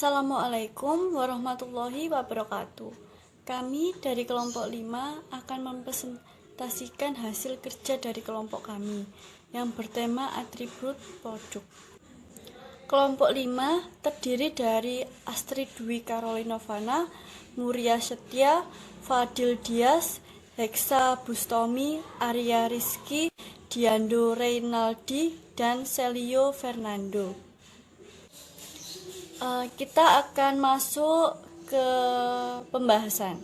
Assalamualaikum warahmatullahi wabarakatuh. Kami dari kelompok 5 akan mempresentasikan hasil kerja dari kelompok kami yang bertema atribut produk. Kelompok 5 terdiri dari Astrid Dwi Karolinovana, Muria Setia, Fadil Dias, Hexa Bustomi, Arya Rizky, Diando Reynaldi, dan Celio Fernando. Kita akan masuk ke pembahasan.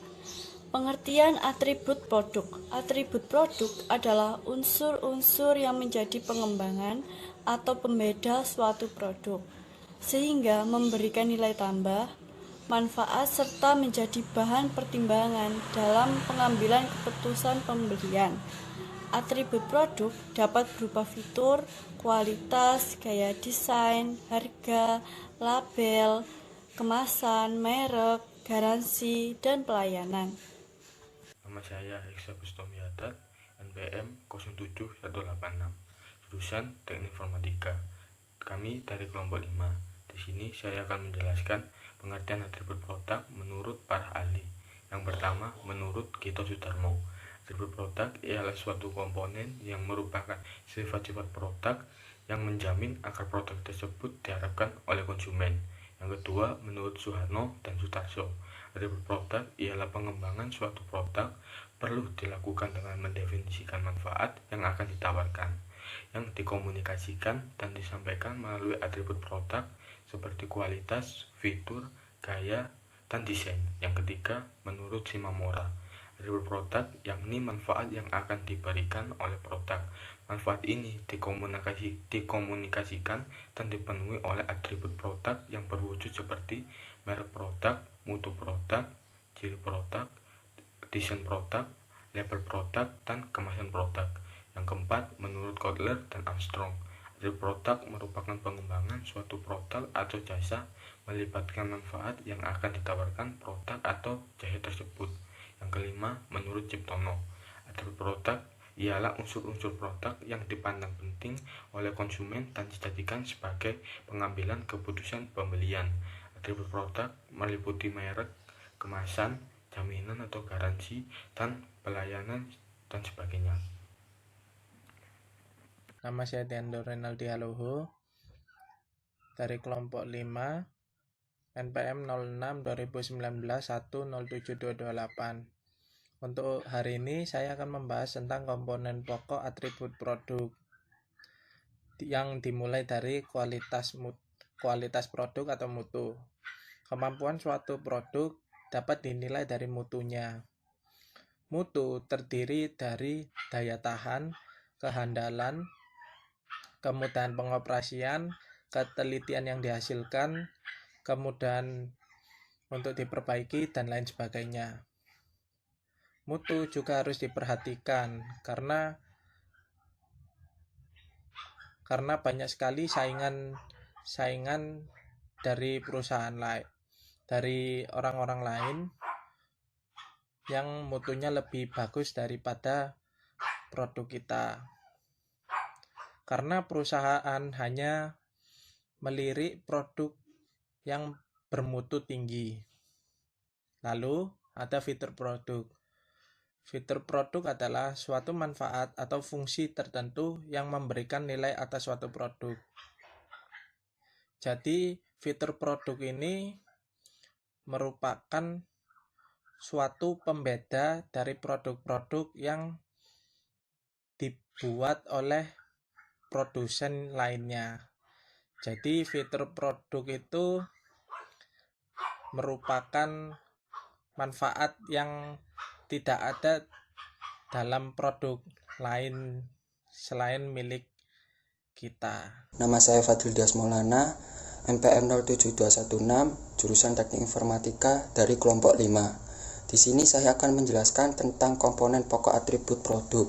Pengertian atribut produk. Atribut produk adalah unsur-unsur yang menjadi pengembangan atau pembeda suatu produk, sehingga memberikan nilai tambah, manfaat, serta menjadi bahan pertimbangan dalam pengambilan keputusan pembelian. Atribut produk dapat berupa fitur, kualitas, gaya desain, harga, label, kemasan, merek, garansi, dan pelayanan. Nama saya Hexa Bustomi Haddad, NPM 07186, jurusan Teknik Informatika. Kami dari kelompok 5. Di sini saya akan menjelaskan pengertian atribut produk menurut para ahli. Yang pertama, menurut Gito Sudarmo, atribut produk ialah suatu komponen yang merupakan sifat-sifat produk yang menjamin agar produk tersebut diharapkan oleh konsumen. Yang kedua, menurut Suharno dan Sutarso, atribut produk ialah pengembangan suatu produk perlu dilakukan dengan mendefinisikan manfaat yang akan ditawarkan, yang dikomunikasikan dan disampaikan melalui atribut produk seperti kualitas, fitur, gaya, dan desain. Yang ketiga, menurut Shimamura, atribut produk yakni manfaat yang akan diberikan oleh produk. Manfaat ini dikomunikasikan dan dipenuhi oleh atribut produk yang berwujud seperti merek produk, mutu produk, ciri produk, desain produk, label produk, dan kemasan produk. Yang keempat, menurut Kotler dan Armstrong, atribut produk merupakan pengembangan suatu produk atau jasa melibatkan manfaat yang akan ditawarkan produk atau jasa tersebut. Yang kelima, menurut Ciptono, atribut produk ialah unsur-unsur produk yang dipandang penting oleh konsumen dan dijadikan sebagai pengambilan keputusan pembelian. Atribut produk meliputi merek, kemasan, jaminan atau garansi, dan pelayanan, dan sebagainya. Nama saya Diando Reynaldi Haloho dari kelompok 5, NPM 06 2019 107228. Untuk hari ini saya akan membahas tentang komponen pokok atribut produk yang dimulai dari kualitas produk atau mutu. Kemampuan suatu produk dapat dinilai dari mutunya. Mutu terdiri dari daya tahan, kehandalan, kemudahan pengoperasian, ketelitian yang dihasilkan, kemudahan untuk diperbaiki, dan lain sebagainya. Mutu juga harus diperhatikan karena banyak sekali saingan dari perusahaan lain, dari orang-orang lain yang mutunya lebih bagus daripada produk kita. Karena perusahaan hanya melirik produk yang bermutu tinggi. Lalu ada fitur produk. Fitur produk adalah suatu manfaat atau fungsi tertentu yang memberikan nilai atas suatu produk. Jadi, fitur produk ini merupakan suatu pembeda dari produk-produk yang dibuat oleh produsen lainnya. Jadi, fitur produk itu merupakan manfaat yang tidak ada dalam produk lain selain milik kita. Nama saya Fadil Dias Maulana, NPM 07216, jurusan Teknik Informatika dari kelompok 5. Di sini saya akan menjelaskan tentang komponen pokok atribut produk,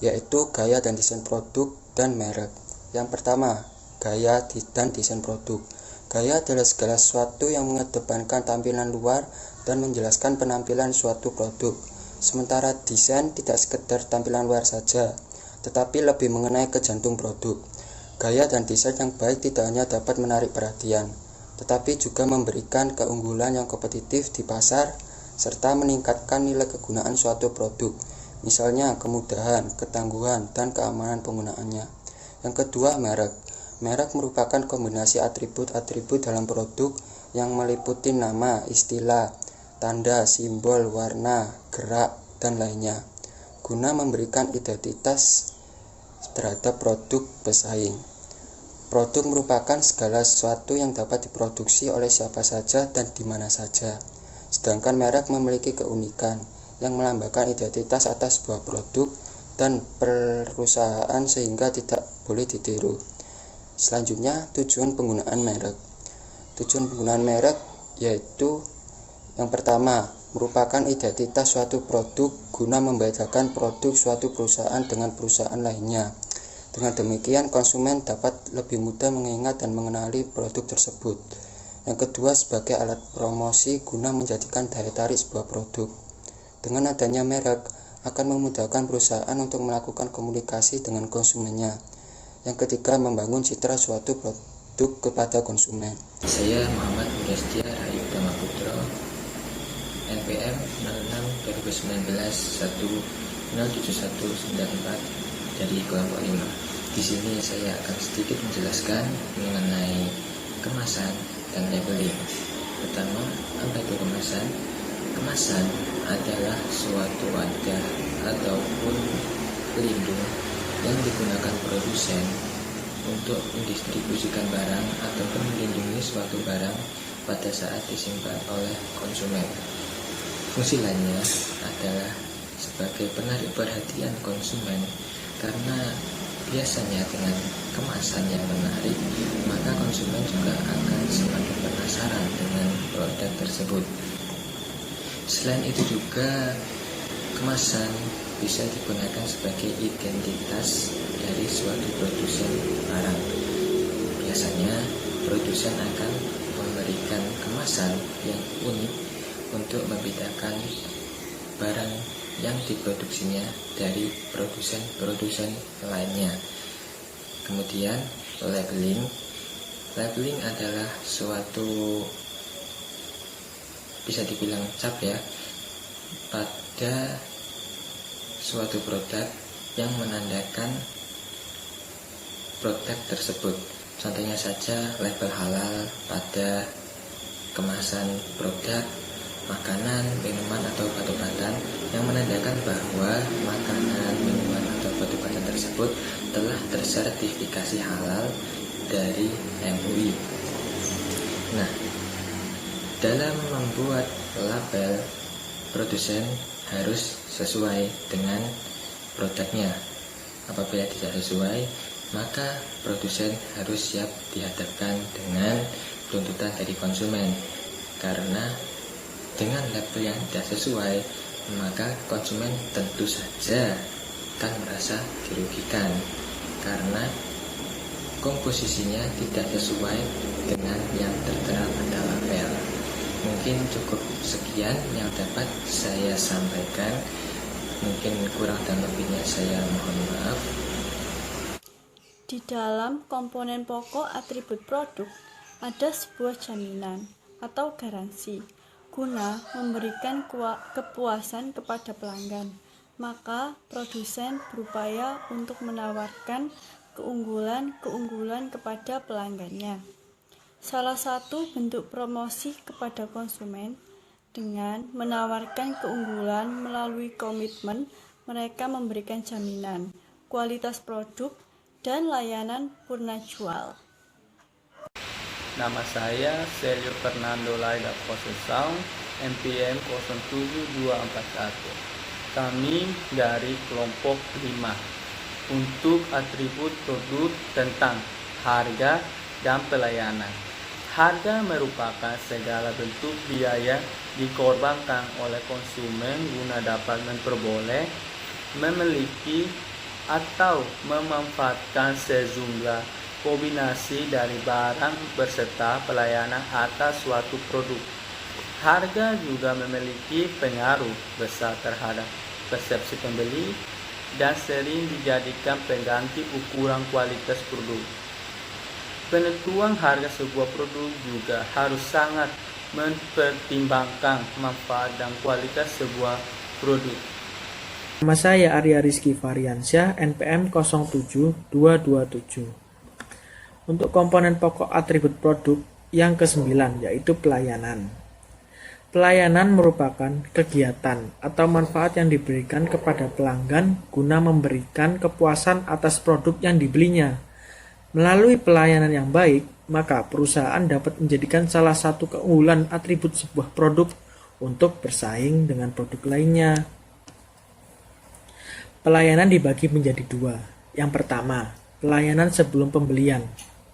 yaitu gaya dan desain produk dan merek. Yang pertama, gaya dan desain produk. Gaya adalah segala sesuatu yang mengedepankan tampilan luar dan menjelaskan penampilan suatu produk. Sementara desain tidak sekedar tampilan luar saja, tetapi lebih mengenai ke jantung produk. Gaya dan desain yang baik tidak hanya dapat menarik perhatian, tetapi juga memberikan keunggulan yang kompetitif di pasar serta meningkatkan nilai kegunaan suatu produk, misalnya kemudahan, ketangguhan, dan keamanan penggunaannya. Yang kedua, merek. Merek merupakan kombinasi atribut-atribut dalam produk yang meliputi nama, istilah, tanda, simbol, warna, gerak, dan lainnya, guna memberikan identitas terhadap produk pesaing. Produk merupakan segala sesuatu yang dapat diproduksi oleh siapa saja dan di mana saja. Sedangkan merek memiliki keunikan yang melambangkan identitas atas sebuah produk dan perusahaan sehingga tidak boleh ditiru. Selanjutnya, tujuan penggunaan merek. Tujuan penggunaan merek yaitu yang pertama, merupakan identitas suatu produk guna membedakan produk suatu perusahaan dengan perusahaan lainnya. Dengan demikian, konsumen dapat lebih mudah mengingat dan mengenali produk tersebut. Yang kedua, sebagai alat promosi guna menjadikan daya tarik sebuah produk. Dengan adanya merek, akan memudahkan perusahaan untuk melakukan komunikasi dengan konsumennya. Yang ketiga, membangun citra suatu produk kepada konsumen. Saya Muhammad Mudastia Rahayu Dhamma Putra, NPM 06 2019 107194 dari kelompok 5. Di sini saya akan sedikit menjelaskan mengenai kemasan dan labeling. Pertama, apa itu kemasan? Kemasan adalah suatu wadah ataupun pelindung yang digunakan produsen untuk mendistribusikan barang ataupun melindungi suatu barang pada saat disimpan oleh konsumen. Fungsi lainnya adalah sebagai penarik perhatian konsumen, karena biasanya dengan kemasan yang menarik, maka konsumen juga akan semakin penasaran dengan produk tersebut. Selain itu juga kemasan bisa digunakan sebagai identitas dari suatu produsen barang. Biasanya produsen akan memberikan kemasan yang unik untuk membedakan barang yang diproduksinya dari produsen-produsen lainnya. Kemudian labeling. Labeling adalah suatu, bisa dibilang cap ya, pada suatu produk yang menandakan produk tersebut. Contohnya saja label halal pada kemasan produk makanan, minuman, atau batu-batan yang menandakan bahwa makanan, minuman, atau batu-batan tersebut telah tersertifikasi halal dari MUI. Nah, dalam membuat label, produsen harus sesuai dengan produknya. Apabila tidak sesuai, maka produsen harus siap dihadapkan dengan tuntutan dari konsumen. Karena dengan label yang tidak sesuai, maka konsumen tentu saja akan merasa dirugikan karena komposisinya tidak sesuai dengan yang tertera pada label. Mungkin cukup sekian yang dapat saya sampaikan. Mungkin kurang dan lebihnya saya mohon maaf. Di dalam komponen pokok atribut produk ada sebuah jaminan atau garansi guna memberikan kepuasan kepada pelanggan. Maka produsen berupaya untuk menawarkan keunggulan-keunggulan kepada pelanggannya. Salah satu bentuk promosi kepada konsumen dengan menawarkan keunggulan melalui komitmen mereka memberikan jaminan, kualitas produk, dan layanan purna jual. Nama saya Sergio Fernando Laida Posesau, NPM 07241. Kami dari kelompok 5 untuk atribut produk tentang harga dan pelayanan. Harga merupakan segala bentuk biaya dikorbankan oleh konsumen guna dapat memperoleh, memiliki, atau memanfaatkan sejumlah kombinasi dari barang beserta pelayanan atas suatu produk. Harga juga memiliki pengaruh besar terhadap persepsi pembeli dan sering dijadikan pengganti ukuran kualitas produk. Penentuan harga sebuah produk juga harus sangat mempertimbangkan manfaat dan kualitas sebuah produk. Nama saya Arya Rizky Variansyah, NPM 07227. Untuk komponen pokok atribut produk yang ke-9 yaitu pelayanan. Pelayanan merupakan kegiatan atau manfaat yang diberikan kepada pelanggan guna memberikan kepuasan atas produk yang dibelinya. Melalui pelayanan yang baik, maka perusahaan dapat menjadikan salah satu keunggulan atribut sebuah produk untuk bersaing dengan produk lainnya. Pelayanan dibagi menjadi dua. Yang pertama, pelayanan sebelum pembelian,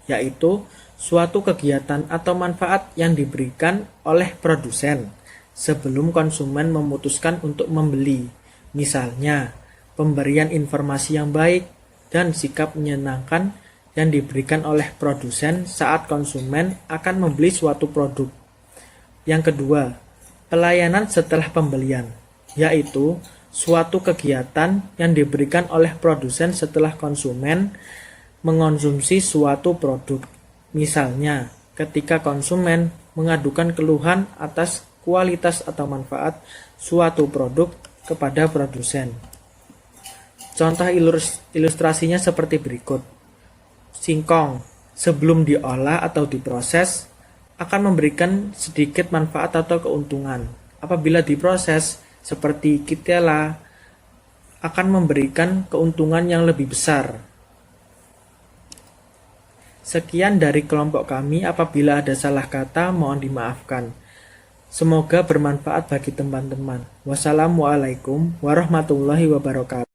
yaitu suatu kegiatan atau manfaat yang diberikan oleh produsen sebelum konsumen memutuskan untuk membeli. Misalnya, pemberian informasi yang baik dan sikap menyenangkan yang diberikan oleh produsen saat konsumen akan membeli suatu produk. Yang kedua, pelayanan setelah pembelian, yaitu suatu kegiatan yang diberikan oleh produsen setelah konsumen mengonsumsi suatu produk. Misalnya, ketika konsumen mengadukan keluhan atas kualitas atau manfaat suatu produk kepada produsen. Contoh ilustrasinya seperti berikut. Singkong sebelum diolah atau diproses akan memberikan sedikit manfaat atau keuntungan. Apabila diproses seperti ketela akan memberikan keuntungan yang lebih besar. Sekian dari kelompok kami, apabila ada salah kata mohon dimaafkan. Semoga bermanfaat bagi teman-teman. Wassalamualaikum warahmatullahi wabarakatuh.